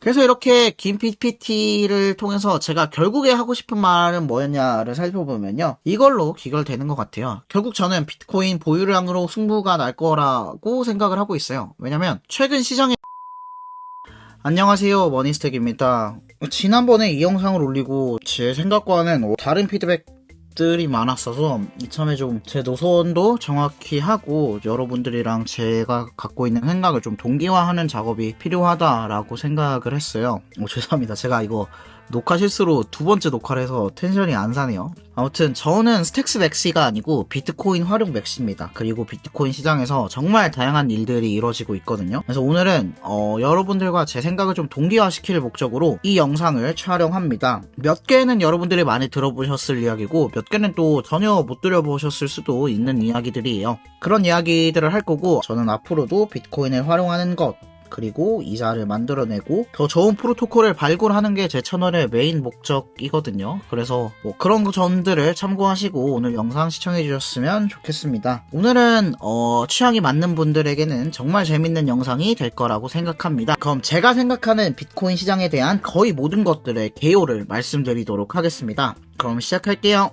그래서 이렇게 긴 PPT를 통해서 제가 결국에 하고 싶은 말은 뭐였냐를 살펴보면요. 이걸로 귀결되는 것 같아요. 결국 저는 비트코인 보유량으로 승부가 날 거라고 생각을 하고 있어요. 왜냐면 최근 시장에 안녕하세요, 머니스택입니다. 지난번에 이 영상을 올리고 제 생각과는 다른 피드백들이 많았어서 이참에 좀 제 노선도 정확히 하고 여러분들이랑 제가 갖고 있는 생각을 좀 동기화하는 작업이 필요하다라고 생각을 했어요. 죄송합니다. 제가 이거 녹화 실수로 두 번째 녹화를 해서 텐션이 안 사네요. 아무튼 저는 스택스 맥시가 아니고 비트코인 활용 맥시입니다. 그리고 비트코인 시장에서 정말 다양한 일들이 이루어지고 있거든요. 그래서 오늘은 여러분들과 제 생각을 좀 동기화시킬 목적으로 이 영상을 촬영합니다. 몇 개는 여러분들이 많이 들어보셨을 이야기고 몇 개는 또 전혀 못 들어보셨을 수도 있는 이야기들이에요. 그런 이야기들을 할 거고 저는 앞으로도 비트코인을 활용하는 것 그리고 이자를 만들어내고 더 좋은 프로토콜을 발굴하는 게 제 채널의 메인 목적이거든요. 그래서 그런 점들을 참고하시고 오늘 영상 시청해 주셨으면 좋겠습니다. 오늘은 취향이 맞는 분들에게는 정말 재밌는 영상이 될 거라고 생각합니다. 그럼 제가 생각하는 비트코인 시장에 대한 거의 모든 것들의 개요를 말씀드리도록 하겠습니다. 그럼 시작할게요.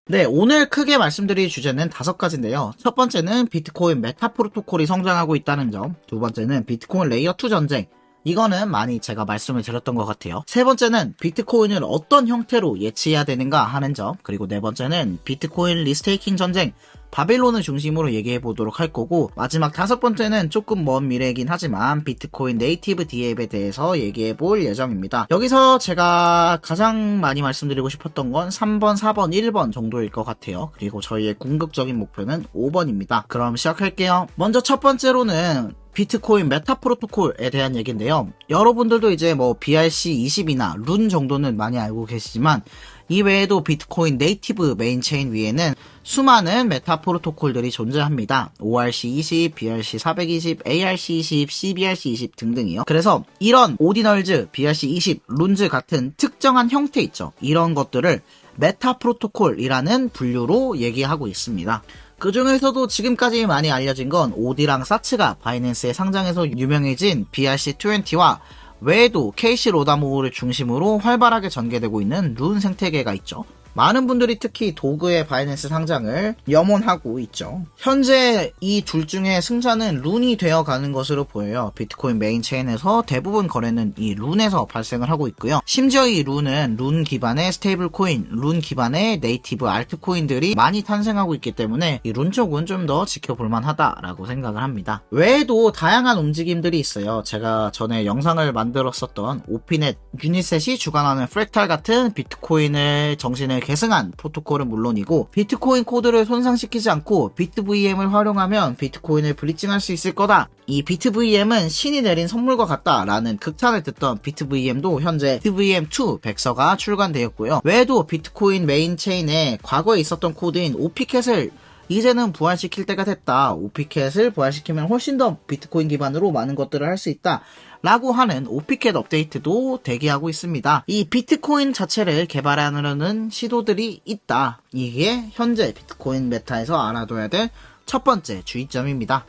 네, 오늘 크게 말씀드릴 주제는 5가지인데요. 첫 번째는 비트코인 메타 프로토콜이 성장하고 있다는 점, 두 번째는 비트코인 레이어 2 전쟁, 이거는 많이 제가 말씀을 드렸던 것 같아요. 세 번째는 비트코인을 어떤 형태로 예치해야 되는가 하는 점, 그리고 네 번째는 비트코인 리스테이킹 전쟁, 바빌론을 중심으로 얘기해 보도록 할 거고, 마지막 5번째는 조금 먼 미래이긴 하지만 비트코인 네이티브 DApp에 대해서 얘기해 볼 예정입니다. 여기서 제가 가장 많이 말씀드리고 싶었던 건 3번, 4번, 1번 정도일 것 같아요. 그리고 저희의 궁극적인 목표는 5번입니다. 그럼 시작할게요. 먼저 첫 번째로는 비트코인 메타 프로토콜에 대한 얘기인데요. 여러분들도 이제 BRC20이나 룬 정도는 많이 알고 계시지만 이 외에도 비트코인 네이티브 메인 체인 위에는 수많은 메타 프로토콜들이 존재합니다. ORC20, BRC420, ARC20, CBRC20 등등이요. 그래서 이런 오디널즈, BRC20, 룬즈 같은 특정한 형태 있죠. 이런 것들을 메타 프로토콜이라는 분류로 얘기하고 있습니다. 그 중에서도 지금까지 많이 알려진 건 오디랑 사츠가 바이낸스에 상장해서 유명해진 BRC20와 외에도 케이시 로다모를 중심으로 활발하게 전개되고 있는 룬 생태계가 있죠. 많은 분들이 특히 도그의 바이낸스 상장을 염원하고 있죠. 현재 이 둘 중에 승자는 룬이 되어가는 것으로 보여요. 비트코인 메인 체인에서 대부분 거래는 이 룬에서 발생을 하고 있고요. 심지어 이 룬은 룬 기반의 스테이블 코인, 룬 기반의 네이티브 알트코인들이 많이 탄생하고 있기 때문에 이 룬 쪽은 좀 더 지켜볼만 하다라고 생각을 합니다. 외에도 다양한 움직임들이 있어요. 제가 전에 영상을 만들었었던 오피넷, 유니셋이 주관하는 프랙탈 같은 비트코인을 정신을 계승한 프로토콜은 물론이고 비트코인 코드를 손상시키지 않고 비트VM을 활용하면 비트코인을 블리칭할 수 있을 거다. 이 비트VM은 신이 내린 선물과 같다 라는 극찬을 듣던 비트VM도 현재 비트VM2 백서가 출간되었고요. 외에도 비트코인 메인 체인에 과거에 있었던 코드인 오피캣을 이제는 부활시킬 때가 됐다. 오피캣을 부활시키면 훨씬 더 비트코인 기반으로 많은 것들을 할 수 있다. 라고 하는 오피캣 업데이트도 대기하고 있습니다. 이 비트코인 자체를 개발하려는 시도들이 있다. 이게 현재 비트코인 메타에서 알아둬야 될 첫 번째 주의점입니다.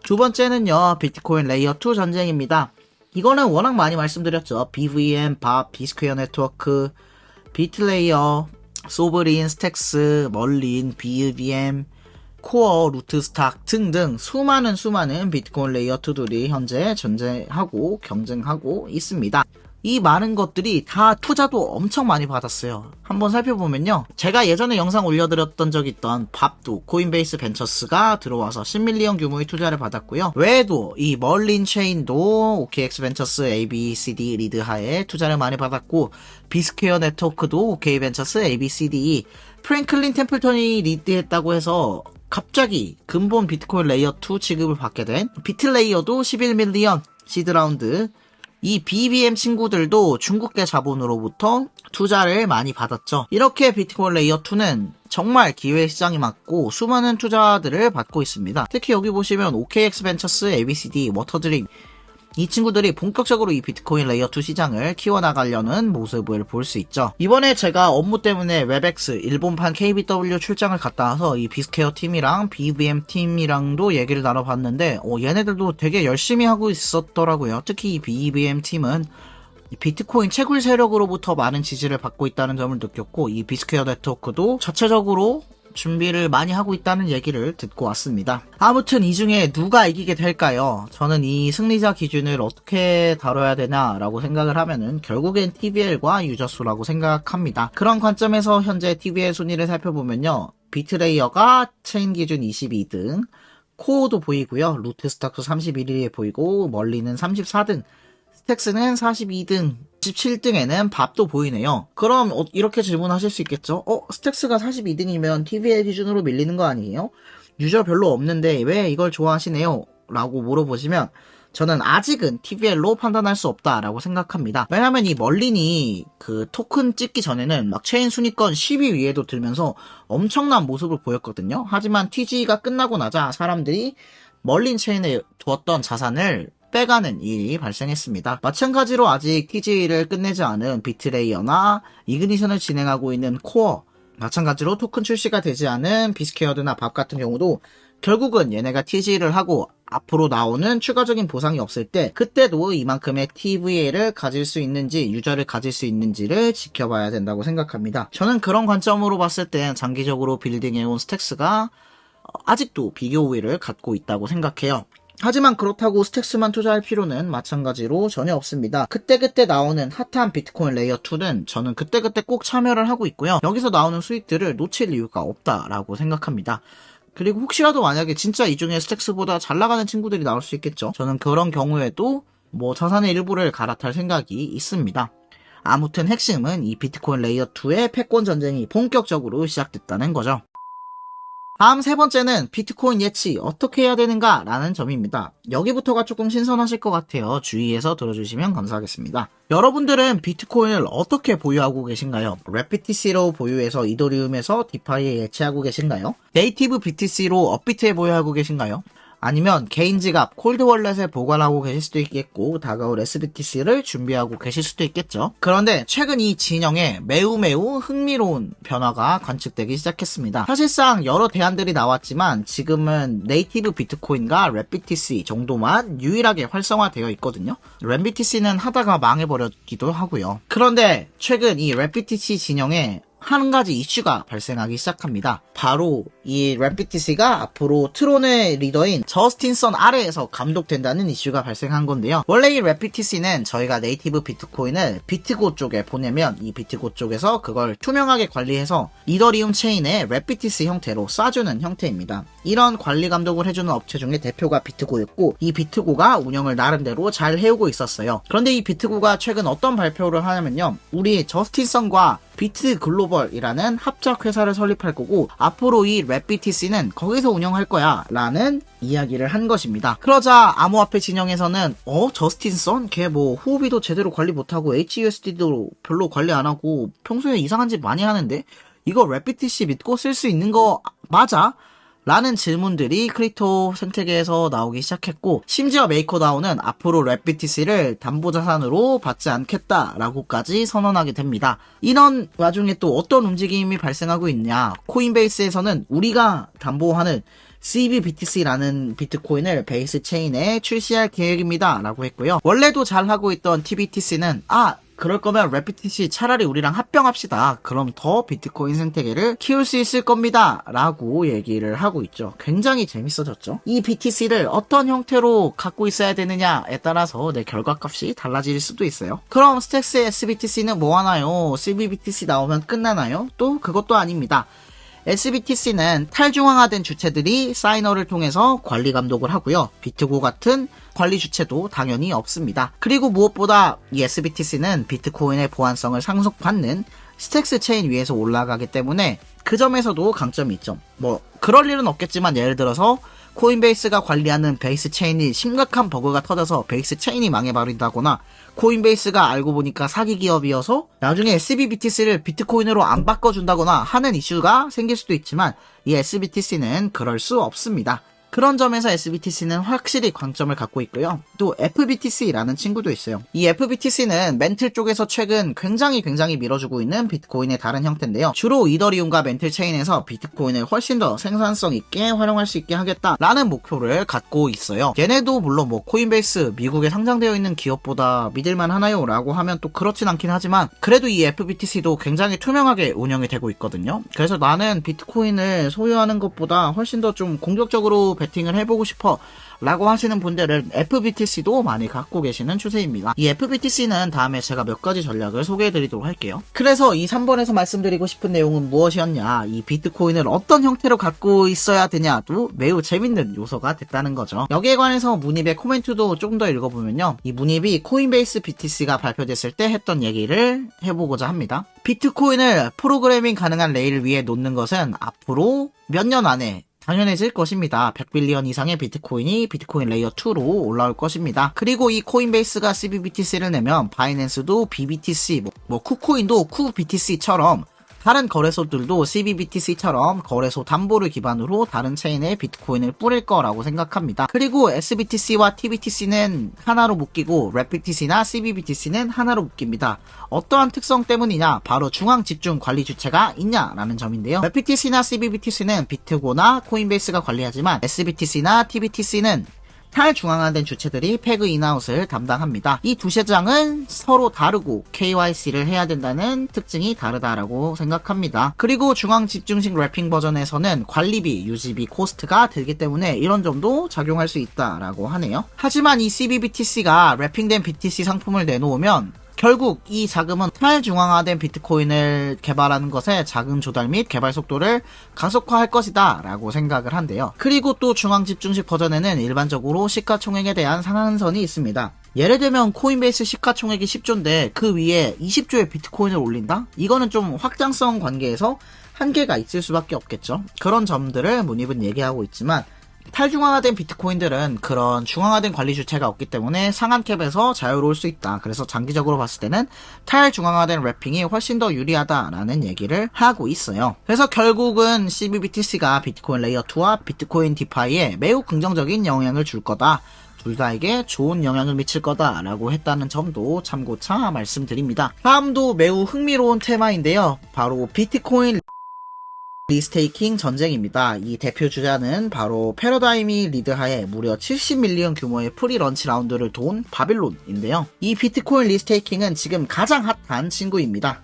두 번째는요, 비트코인 레이어 2 전쟁입니다. 이거는 워낙 많이 말씀드렸죠. BVM, 밥, 비스퀘어 네트워크, 비트레이어, 소브린, 스택스, 멀린, BVM, 코어, 루트스탁 등등 수많은 비트코인 레이어 2들이 현재 존재하고 경쟁하고 있습니다. 이 많은 것들이 다 투자도 엄청 많이 받았어요. 한번 살펴보면요. 제가 예전에 영상 올려드렸던 적이 있던 밥도 코인베이스 벤처스가 들어와서 10밀리언 규모의 투자를 받았고요. 외에도 이 멀린 체인도 OKX 벤처스 ABCD 리드 하에 투자를 많이 받았고 비스퀘어 네트워크도 OK 벤처스 ABCD 프랭클린 템플턴이 리드했다고 해서 갑자기 근본 비트코인 레이어 2 취급을 받게 된 비트레이어도 11밀리언 시드라운드 이 BBM 친구들도 중국계 자본으로부터 투자를 많이 받았죠. 이렇게 비트코인 레이어 2는 정말 기회 시장이 많고 수많은 투자들을 받고 있습니다. 특히 여기 보시면 OKX 벤처스, ABCD, 워터드림 이 친구들이 본격적으로 이 비트코인 레이어 2 시장을 키워나가려는 모습을 볼 수 있죠. 이번에 제가 업무 때문에 웹엑스 일본판 KBW 출장을 갔다 와서 이 비스케어 팀이랑 BVM 팀이랑도 얘기를 나눠봤는데 얘네들도 되게 열심히 하고 있었더라고요. 특히 이 BVM 팀은 비트코인 채굴 세력으로부터 많은 지지를 받고 있다는 점을 느꼈고, 이 비스퀘어 네트워크도 자체적으로 준비를 많이 하고 있다는 얘기를 듣고 왔습니다. 아무튼 이 중에 누가 이기게 될까요? 저는 이 승리자 기준을 어떻게 다뤄야 되나라고 생각을 하면은 결국엔 TVL과 유저수라고 생각합니다. 그런 관점에서 현재 TVL 순위를 살펴보면요. 비트레이어가 체인 기준 22등, 코어도 보이고요. 루트스탁도 31위에 보이고, 멀리는 34등, 스택스는 42등, 17등에는 밥도 보이네요. 그럼 이렇게 질문하실 수 있겠죠? 스택스가 42등이면 TVL 기준으로 밀리는 거 아니에요? 유저 별로 없는데 왜 이걸 좋아하시네요? 라고 물어보시면 저는 아직은 TVL로 판단할 수 없다라고 생각합니다. 왜냐면 이 멀린이 그 토큰 찍기 전에는 막 체인 순위권 10위 위에도 들면서 엄청난 모습을 보였거든요. 하지만 TG가 끝나고 나자 사람들이 멀린 체인에 두었던 자산을 빼가는 일이 발생했습니다. 마찬가지로 아직 TG를 끝내지 않은 비트레이어나 이그니션을 진행하고 있는 코어, 마찬가지로 토큰 출시가 되지 않은 비스케어드나 밥 같은 경우도 결국은 얘네가 TG를 하고 앞으로 나오는 추가적인 보상이 없을 때 그때도 이만큼의 TVL을 가질 수 있는지 유저를 가질 수 있는지를 지켜봐야 된다고 생각합니다. 저는 그런 관점으로 봤을 때 장기적으로 빌딩해온 스택스가 아직도 비교 우위를 갖고 있다고 생각해요. 하지만 그렇다고 스택스만 투자할 필요는 마찬가지로 전혀 없습니다. 그때그때 나오는 핫한 비트코인 레이어 2는 저는 그때그때 꼭 참여를 하고 있고요. 여기서 나오는 수익들을 놓칠 이유가 없다라고 생각합니다. 그리고 혹시라도 만약에 진짜 이 중에 스택스보다 잘 나가는 친구들이 나올 수 있겠죠. 저는 그런 경우에도 자산의 일부를 갈아탈 생각이 있습니다. 아무튼 핵심은 이 비트코인 레이어 2의 패권 전쟁이 본격적으로 시작됐다는 거죠. 다음 세 번째는 비트코인 예치 어떻게 해야 되는가 라는 점입니다. 여기부터가 조금 신선하실 것 같아요. 주의해서 들어주시면 감사하겠습니다. 여러분들은 비트코인을 어떻게 보유하고 계신가요? 랩비티씨로 보유해서 이더리움에서 디파이에 예치하고 계신가요? 네이티브 BTC로 업비트에 보유하고 계신가요? 아니면 개인 지갑, 콜드월렛에 보관하고 계실 수도 있겠고 다가올 SBTC를 준비하고 계실 수도 있겠죠. 그런데 최근 이 진영에 매우 흥미로운 변화가 관측되기 시작했습니다. 사실상 여러 대안들이 나왔지만 지금은 네이티브 비트코인과 랩BTC 정도만 유일하게 활성화되어 있거든요. 랩BTC는 하다가 망해버렸기도 하고요. 그런데 최근 이 랩BTC 진영에 한 가지 이슈가 발생하기 시작합니다. 바로 이 랩비티씨가 앞으로 트론의 리더인 저스틴 선 아래에서 감독된다는 이슈가 발생한 건데요. 원래 이 랩비티씨는 저희가 네이티브 비트코인을 비트고 쪽에 보내면 이 비트고 쪽에서 그걸 투명하게 관리해서 이더리움 체인에 랩비티씨 형태로 쏴주는 형태입니다. 이런 관리 감독을 해주는 업체 중에 대표가 비트고였고 이 비트고가 운영을 나름대로 잘 해오고 있었어요. 그런데 이 비트고가 최근 어떤 발표를 하냐면요. 우리 저스틴 선과 비트 글로벌이라는 합작 회사를 설립할 거고 앞으로 이 랩비티씨는 거기서 운영할 거야 라는 이야기를 한 것입니다. 그러자 암호화폐 진영에서는 저스틴 선? 걔 후오비도 제대로 관리 못하고 HUSD도 별로 관리 안하고 평소에 이상한 짓 많이 하는데 이거 랩비티씨 믿고 쓸 수 있는 거 맞아? 라는 질문들이 크립토 생태계에서 나오기 시작했고 심지어 메이커다오는 앞으로 랩비티씨를 담보자산으로 받지 않겠다라고까지 선언하게 됩니다. 이런 와중에 또 어떤 움직임이 발생하고 있냐. 코인베이스에서는 우리가 담보하는 CBBTC라는 비트코인을 베이스 체인에 출시할 계획입니다 라고 했고요. 원래도 잘하고 있던 TBTC는 그럴 거면 랩비티씨 차라리 우리랑 합병합시다. 그럼 더 비트코인 생태계를 키울 수 있을 겁니다. 라고 얘기를 하고 있죠. 굉장히 재밌어졌죠. 이 BTC를 어떤 형태로 갖고 있어야 되느냐에 따라서 내 결과값이 달라질 수도 있어요. 그럼 스택스의 SBTC는 뭐 하나요? CBBTC 나오면 끝나나요? 또 그것도 아닙니다. SBTC는 탈중앙화된 주체들이 사이너를 통해서 관리 감독을 하고요. 비트고 같은 관리 주체도 당연히 없습니다. 그리고 무엇보다 이 SBTC는 비트코인의 보안성을 상속받는 스택스 체인 위에서 올라가기 때문에 그 점에서도 강점이 있죠. 그럴 일은 없겠지만 예를 들어서 코인베이스가 관리하는 베이스 체인이 심각한 버그가 터져서 베이스 체인이 망해버린다거나 코인베이스가 알고 보니까 사기 기업이어서 나중에 SBBTC를 비트코인으로 안 바꿔준다거나 하는 이슈가 생길 수도 있지만 이 SBTC는 그럴 수 없습니다. 그런 점에서 SBTC는 확실히 강점을 갖고 있고요. 또 FBTC라는 친구도 있어요. 이 FBTC는 멘틀 쪽에서 최근 굉장히 밀어주고 있는 비트코인의 다른 형태인데요. 주로 이더리움과 멘틀 체인에서 비트코인을 훨씬 더 생산성 있게 활용할 수 있게 하겠다라는 목표를 갖고 있어요. 얘네도 물론 뭐 코인베이스 미국에 상장되어 있는 기업보다 믿을만 하나요? 라고 하면 또 그렇진 않긴 하지만 그래도 이 FBTC도 굉장히 투명하게 운영이 되고 있거든요. 그래서 나는 비트코인을 소유하는 것보다 훨씬 더 좀 공격적으로 베팅을 해보고 싶어 라고 하시는 분들은 FBTC도 많이 갖고 계시는 추세입니다. 이 FBTC는 다음에 제가 몇 가지 전략을 소개해드리도록 할게요. 그래서 이 3번에서 말씀드리고 싶은 내용은 무엇이었냐, 이 비트코인을 어떤 형태로 갖고 있어야 되냐도 매우 재밌는 요소가 됐다는 거죠. 여기에 관해서 문입의 코멘트도 조금 더 읽어보면요, 이 문입이 코인베이스 BTC가 발표됐을 때 했던 얘기를 해보고자 합니다. 비트코인을 프로그래밍 가능한 레일 위에 놓는 것은 앞으로 몇 년 안에 당연해질 것입니다. 100빌리언 이상의 비트코인이 비트코인 레이어 2로 올라올 것입니다. 그리고 이 코인베이스가 CBBTC를 내면 바이낸스도 BBTC, 쿠코인도 쿠BTC처럼 다른 거래소들도 CBBTC처럼 거래소 담보를 기반으로 다른 체인에 비트코인을 뿌릴 거라고 생각합니다. 그리고 SBTC와 TBTC는 하나로 묶이고 랩BTC나 CBBTC는 하나로 묶입니다. 어떠한 특성 때문이냐? 바로 중앙 집중 관리 주체가 있냐라는 점인데요. 랩BTC나 CBBTC는 비트고나 코인베이스가 관리하지만 SBTC나 TBTC는 탈중앙화된 주체들이 패그 인아웃을 담당합니다. 이 두 시장은 서로 다르고 KYC를 해야 된다는 특징이 다르다라고 생각합니다. 그리고 중앙집중식 랩핑 버전에서는 관리비, 유지비, 코스트가 들기 때문에 이런 점도 작용할 수 있다라고 하네요. 하지만 이 CBBTC가 랩핑된 BTC 상품을 내놓으면 결국 이 자금은 탈중앙화된 비트코인을 개발하는 것에 자금 조달 및 개발 속도를 가속화할 것이다 라고 생각을 한대요. 그리고 또 중앙집중식 버전에는 일반적으로 시가총액에 대한 상한선이 있습니다. 예를 들면 코인베이스 시가총액이 10조인데 그 위에 20조의 비트코인을 올린다? 이거는 좀 확장성 관계에서 한계가 있을 수밖에 없겠죠. 그런 점들을 문입은 얘기하고 있지만 탈중앙화된 비트코인들은 그런 중앙화된 관리 주체가 없기 때문에 상한캡에서 자유로울 수 있다. 그래서 장기적으로 봤을 때는 탈중앙화된 랩핑이 훨씬 더 유리하다라는 얘기를 하고 있어요. 그래서 결국은 CBBTC가 비트코인 레이어 2와 비트코인 디파이에 매우 긍정적인 영향을 줄 거다. 둘 다에게 좋은 영향을 미칠 거다라고 했다는 점도 참고차 말씀드립니다. 다음도 매우 흥미로운 테마인데요. 바로 비트코인 리스테이킹 전쟁입니다. 이 대표 주자는 바로 패러다임이 리드하에 무려 70밀리언 규모의 프리런치 라운드를 도운 바빌론인데요. 이 비트코인 리스테이킹은 지금 가장 핫한 친구입니다.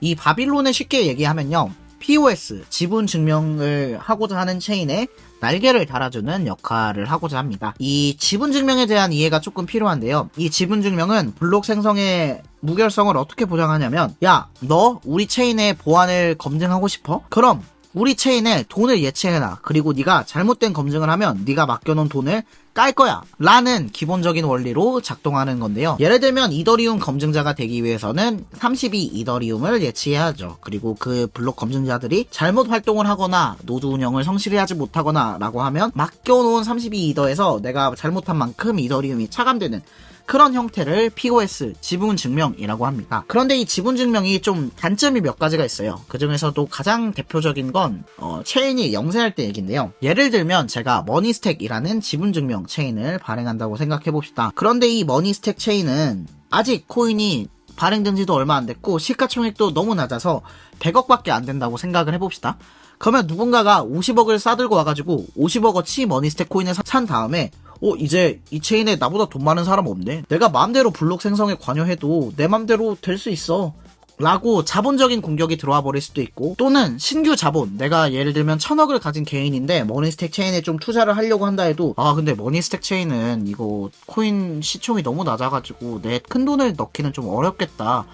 이 바빌론을 쉽게 얘기하면요, POS, 지분 증명을 하고자 하는 체인에 날개를 달아주는 역할을 하고자 합니다. 이 지분 증명에 대한 이해가 조금 필요한데요. 이 지분 증명은 블록 생성의 무결성을 어떻게 보장하냐면, 야, 너 우리 체인의 보안을 검증하고 싶어? 그럼 우리 체인에 돈을 예치해놔. 그리고 네가 잘못된 검증을 하면 네가 맡겨놓은 돈을 깔 거야 라는 기본적인 원리로 작동하는 건데요. 예를 들면 이더리움 검증자가 되기 위해서는 32 이더리움을 예치해야죠. 그리고 그 블록 검증자들이 잘못 활동을 하거나 노드 운영을 성실히 하지 못하거나 라고 하면 맡겨놓은 32 이더에서 내가 잘못한 만큼 이더리움이 차감되는 그런 형태를 POS, 지분 증명이라고 합니다. 그런데 이 지분 증명이 좀 단점이 몇 가지가 있어요. 그 중에서도 가장 대표적인 건 체인이 영세할 때 얘기인데요. 예를 들면 제가 머니스택이라는 지분 증명 체인을 발행한다고 생각해 봅시다. 그런데 이 머니스택 체인은 아직 코인이 발행된 지도 얼마 안 됐고 시가총액도 너무 낮아서 100억밖에 안 된다고 생각을 해봅시다. 그러면 누군가가 50억을 싸들고 와가지고 50억어치 머니스택 코인을 산 다음에 이제 이 체인에 나보다 돈 많은 사람 없네. 내가 마음대로 블록 생성에 관여해도 내 맘대로 될 수 있어. 라고 자본적인 공격이 들어와 버릴 수도 있고, 또는 신규 자본, 내가 예를 들면 1000억을 가진 개인인데 머니스택 체인에 좀 투자를 하려고 한다 해도 근데 머니스택 체인은 이거 코인 시총이 너무 낮아가지고 내 큰돈을 넣기는 좀 어렵겠다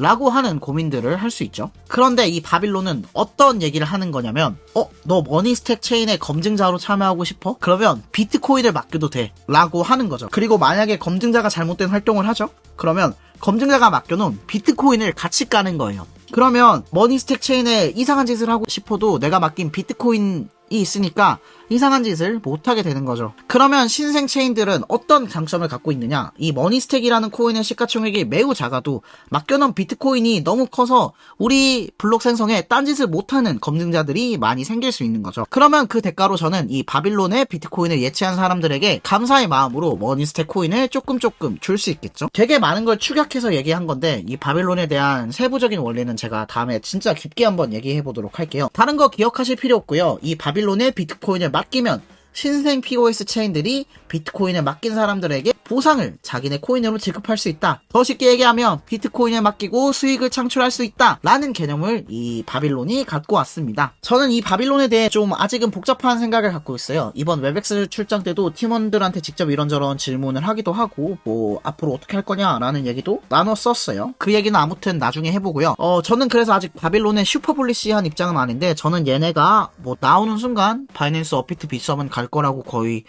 라고 하는 고민들을 할 수 있죠. 그런데 이 바빌론은 어떤 얘기를 하는 거냐면, 너 머니스택 체인의 검증자로 참여하고 싶어? 그러면 비트코인을 맡겨도 돼 라고 하는 거죠. 그리고 만약에 검증자가 잘못된 활동을 하죠? 그러면 검증자가 맡겨놓은 비트코인을 같이 까는 거예요. 그러면 머니스택 체인에 이상한 짓을 하고 싶어도 내가 맡긴 비트코인이 있으니까 이상한 짓을 못하게 되는 거죠. 그러면 신생 체인들은 어떤 장점을 갖고 있느냐? 이 머니스택이라는 코인의 시가총액이 매우 작아도 맡겨놓은 비트코인이 너무 커서 우리 블록 생성에 딴짓을 못하는 검증자들이 많이 생길 수 있는 거죠. 그러면 그 대가로 저는 이 바빌론의 비트코인을 예치한 사람들에게 감사의 마음으로 머니스택 코인을 조금 줄 수 있겠죠. 되게 많은 걸 축약해서 얘기한 건데 이 바빌론에 대한 세부적인 원리는 제가 다음에 진짜 깊게 한번 얘기해 보도록 할게요. 다른 거 기억하실 필요 없고요. 이 바빌론의 비트코인을 맡기면 신생 POS 체인들이 비트코인을 맡긴 사람들에게 보상을 자기네 코인으로 지급할 수 있다. 더 쉽게 얘기하면 비트코인을 맡기고 수익을 창출할 수 있다 라는 개념을 이 바빌론이 갖고 왔습니다. 저는 이 바빌론에 대해 좀 아직은 복잡한 생각을 갖고 있어요. 이번 웹엑스 출장 때도 팀원들한테 직접 이런저런 질문을 하기도 하고 뭐 앞으로 어떻게 할 거냐 라는 얘기도 나눴었어요. 그 얘기는 아무튼 나중에 해보고요. 저는 그래서 아직 바빌론의 슈퍼블리시한 입장은 아닌데 저는 얘네가 뭐 나오는 순간 바이낸스 업비트 빗썸은 갈 거라고 거의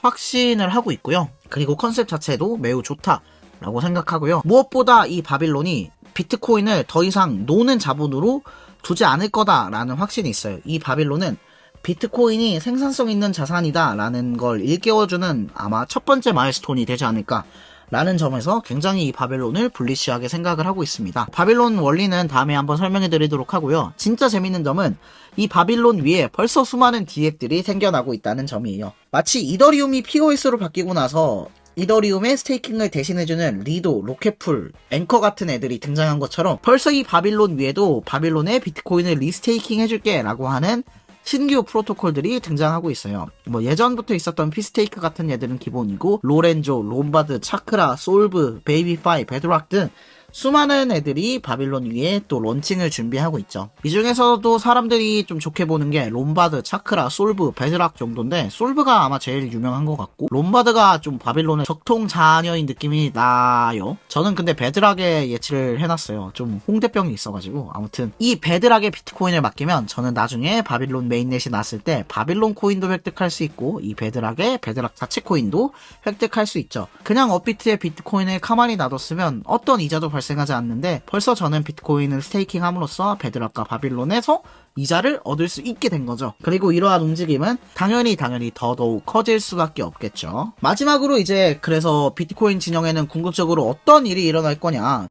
확신을 하고 있고요. 그리고 컨셉 자체도 매우 좋다라고 생각하고요. 무엇보다 이 바빌론이 비트코인을 더 이상 노는 자본으로 두지 않을 거다라는 확신이 있어요. 이 바빌론은 비트코인이 생산성 있는 자산이다 라는 걸 일깨워주는 아마 첫 번째 마일스톤이 되지 않을까 라는 점에서 굉장히 이 바빌론을 불리시하게 생각을 하고 있습니다. 바빌론 원리는 다음에 한번 설명해 드리도록 하고요. 진짜 재밌는 점은 이 바빌론 위에 벌써 수많은 디앱들이 생겨나고 있다는 점이에요. 마치 이더리움이 POS로 바뀌고 나서 이더리움의 스테이킹을 대신해주는 리도, 로켓풀, 앵커 같은 애들이 등장한 것처럼 벌써 이 바빌론 위에도 바빌론의 비트코인을 리스테이킹 해줄게 라고 하는 신규 프로토콜들이 등장하고 있어요. 뭐 예전부터 있었던 피스테이크 같은 애들은 기본이고 로렌조, 롬바드, 차크라, 솔브, 베이비파이, 베드락 등 수많은 애들이 바빌론 위에 또 론칭을 준비하고 있죠. 이 중에서도 사람들이 좀 좋게 보는 게 롬바드, 차크라, 솔브, 베드락 정도인데 솔브가 아마 제일 유명한 것 같고 롬바드가 좀 바빌론의 적통 자녀인 느낌이 나요. 저는 근데 베드락에 예치를 해놨어요. 좀 홍대병이 있어가지고 아무튼 이 베드락의 비트코인을 맡기면 저는 나중에 바빌론 메인넷이 났을 때 바빌론 코인도 획득할 수 있고 이 베드락의 베드락 자체 코인도 획득할 수 있죠. 그냥 업비트의 비트코인을 가만히 놔뒀으면 어떤 이자도 발생하지 않는데 벌써 저는 비트코인을 스테이킹 함으로써 베드락과 바빌론에서 이자를 얻을 수 있게 된 거죠. 그리고 이러한 움직임은 당연히 더더욱 커질 수밖에 없겠죠. 마지막으로 이제 그래서 비트코인 진영에는 궁극적으로 어떤 일이 일어날 거냐.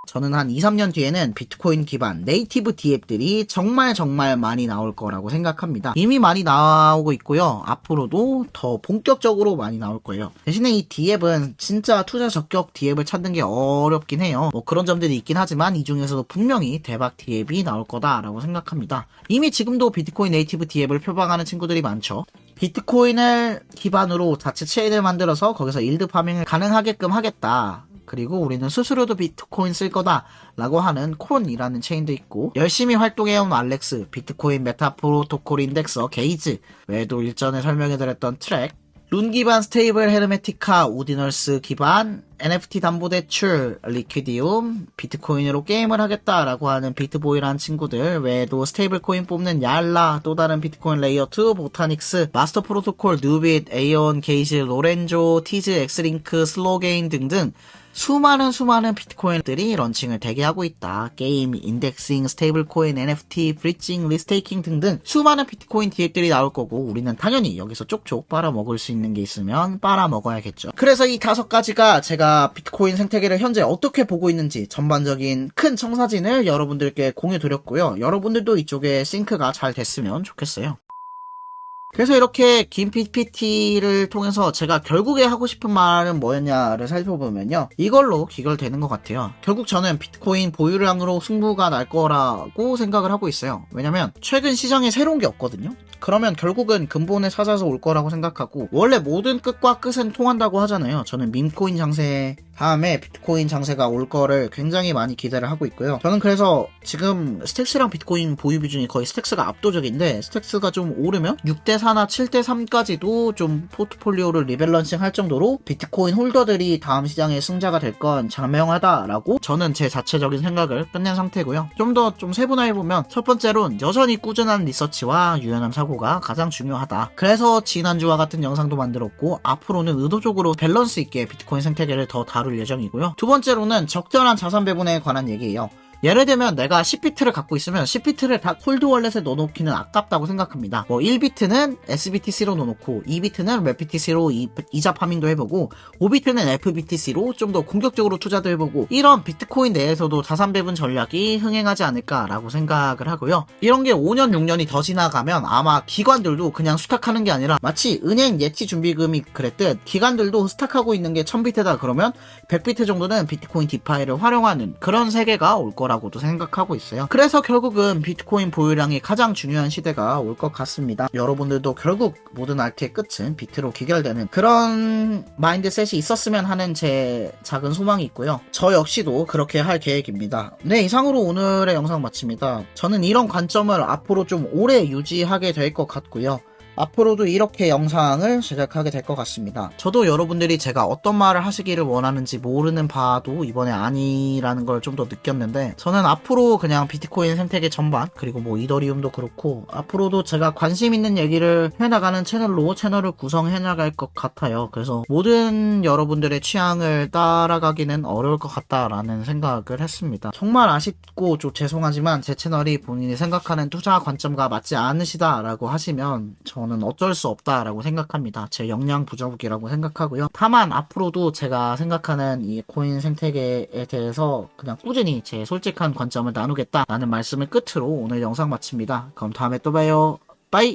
저는 한 2, 3년 뒤에는 비트코인 기반 네이티브 디앱들이 정말 많이 나올 거라고 생각합니다. 이미 많이 나오고 있고요. 앞으로도 더 본격적으로 많이 나올 거예요. 대신에 이 디앱은 진짜 투자 적격 디앱을 찾는 게 어렵긴 해요. 뭐 그런 점들이 있긴 하지만 이 중에서도 분명히 대박 디앱이 나올 거다라고 생각합니다. 이미 지금도 비트코인 네이티브 디앱을 표방하는 친구들이 많죠. 비트코인을 기반으로 자체 체인을 만들어서 거기서 일드 파밍을 가능하게끔 하겠다. 그리고 우리는 스스로도 비트코인 쓸 거다 라고 하는 콘이라는 체인도 있고 열심히 활동해온 알렉스, 비트코인 메타 프로토콜 인덱서, 게이즈 외에도 일전에 설명해드렸던 트랙, 룬 기반 스테이블 헤르메티카, 오디널스 기반 NFT 담보대출, 리퀴디움, 비트코인으로 게임을 하겠다라고 하는 비트보이라는 친구들 외에도 스테이블 코인 뽑는 얄라, 또 다른 비트코인 레이어2, 보타닉스, 마스터 프로토콜, 누빗, 에이온, 게이즈, 로렌조, 티즈, 엑스링크, 슬로게인 등등 수많은 비트코인들이 런칭을 대기하고 있다. 게임, 인덱싱, 스테이블 코인, NFT, 브리징, 리스테이킹 등등 수많은 비트코인 디앱들이 나올 거고 우리는 당연히 여기서 쪽쪽 빨아먹을 수 있는 게 있으면 빨아먹어야겠죠. 그래서 이 5가지가 제가 비트코인 생태계를 현재 어떻게 보고 있는지 전반적인 큰 청사진을 여러분들께 공유드렸고요. 여러분들도 이쪽에 싱크가 잘 됐으면 좋겠어요. 그래서 이렇게 긴 PPT를 통해서 제가 결국에 하고 싶은 말은 뭐였냐를 살펴보면요. 이걸로 귀결되는 것 같아요. 결국 저는 비트코인 보유량으로 승부가 날 거라고 생각을 하고 있어요. 왜냐면 최근 시장에 새로운 게 없거든요. 그러면 결국은 근본을 찾아서 올 거라고 생각하고 원래 모든 끝과 끝은 통한다고 하잖아요. 저는 밈코인 장세 다음에 비트코인 장세가 올 거를 굉장히 많이 기대를 하고 있고요. 저는 그래서 지금 스택스랑 비트코인 보유 비중이 거의 스택스가 압도적인데 스택스가 좀 오르면 6대4나 7대3까지도 좀 포트폴리오를 리밸런싱 할 정도로 비트코인 홀더들이 다음 시장의 승자가 될 건 자명하다라고 저는 제 자체적인 생각을 끝낸 상태고요. 좀 더 좀 세분화해보면 첫 번째로는 여전히 꾸준한 리서치와 유연한 사고가 가장 중요하다. 그래서 지난주와 같은 영상도 만들었고 앞으로는 의도적으로 밸런스 있게 비트코인 생태계를 더 다룰 예정이고요. 두 번째로는 적절한 자산 배분에 관한 얘기예요. 예를 들면 내가 10비트를 갖고 있으면 10비트를 다 콜드 월렛에 넣어놓기는 아깝다고 생각합니다. 뭐 1비트는 SBTC로 넣어놓고 2비트는 웹BTC로 이자 파밍도 해보고 5비트는 FBTC로 좀 더 공격적으로 투자도 해보고 이런 비트코인 내에서도 자산 배분 전략이 흥행하지 않을까라고 생각을 하고요. 이런 게 5년 6년이 더 지나가면 아마 기관들도 그냥 스탁하는 게 아니라 마치 은행 예치 준비금이 그랬듯 기관들도 스탁하고 있는 게 1000비트다 그러면 100비트 정도는 비트코인 디파이를 활용하는 그런 세계가 올 거라고도 생각하고 있어요. 그래서 결국은 비트코인 보유량이 가장 중요한 시대가 올 것 같습니다. 여러분들도 결국 모든 알트의 끝은 비트로 귀결되는 그런 마인드셋이 있었으면 하는 제 작은 소망이 있고요. 저 역시도 그렇게 할 계획입니다. 네, 이상으로 오늘의 영상 마칩니다. 저는 이런 관점을 앞으로 좀 오래 유지하게 될 것 같고요. 앞으로도 이렇게 영상을 제작하게 될 것 같습니다. 저도 여러분들이 제가 어떤 말을 하시기를 원하는지 모르는 바도 이번에 아니라는 걸 좀 더 느꼈는데 저는 앞으로 그냥 비트코인 생태계 전반 그리고 뭐 이더리움도 그렇고 앞으로도 제가 관심 있는 얘기를 해나가는 채널로 채널을 구성해 나갈 것 같아요. 그래서 모든 여러분들의 취향을 따라가기는 어려울 것 같다라는 생각을 했습니다. 정말 아쉽고 좀 죄송하지만 제 채널이 본인이 생각하는 투자 관점과 맞지 않으시다라고 하시면 저는 어쩔 수 없다라고 생각합니다. 제 역량 부족이라고 생각하고요. 다만 앞으로도 제가 생각하는 이 코인 생태계에 대해서 그냥 꾸준히 제 솔직한 관점을 나누겠다라는 말씀을 끝으로 오늘 영상 마칩니다. 그럼 다음에 또 봐요. 빠이!